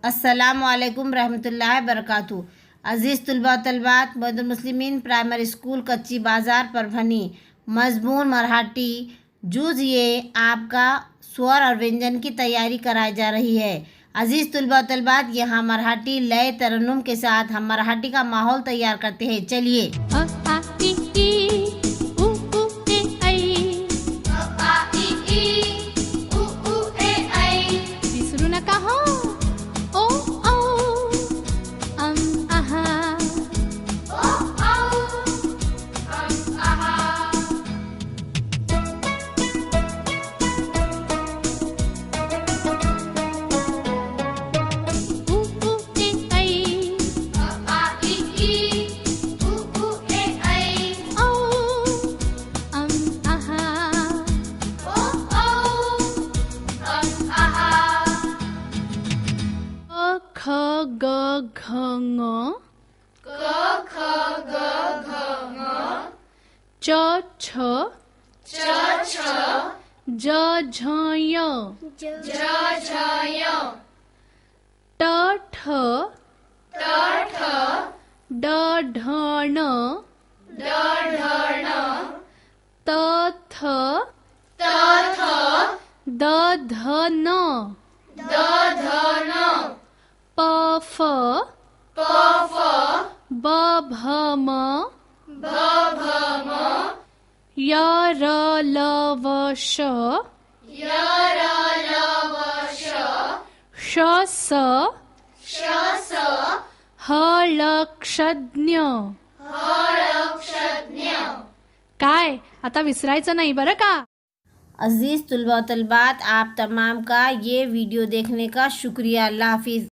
अस्सलामुअलैकुम रहमतुल्लाहि बरकातहू। अज़ीज़ तुलबा तलबात, मदुल मुस्लिमीन primary school कच्ची बाज़ार परभनी। मज़मून मराठी जूज़ ये आपका स्वर और व्यंजन की तैयारी कराई जा रही है। अज़ीज़ तुलबा तलबात, यहाँ मराठी लय तरन्नुम के साथ हम मराठी का माहौल तैयार करते हैं। चलिए। ख ग घ ङ च छ ज झ य ट ठ ड ढ ण त थ द ध न प फ ब भ म य र ल व श ष स ह ल क्ष ज्ञ। काय आता विसरायचं नाही बरं का। अज़ीज़ तुलबा तलबात, आप तमाम का ये वीडियो देखने का शुक्रिया। अल्लाह हाफिज़।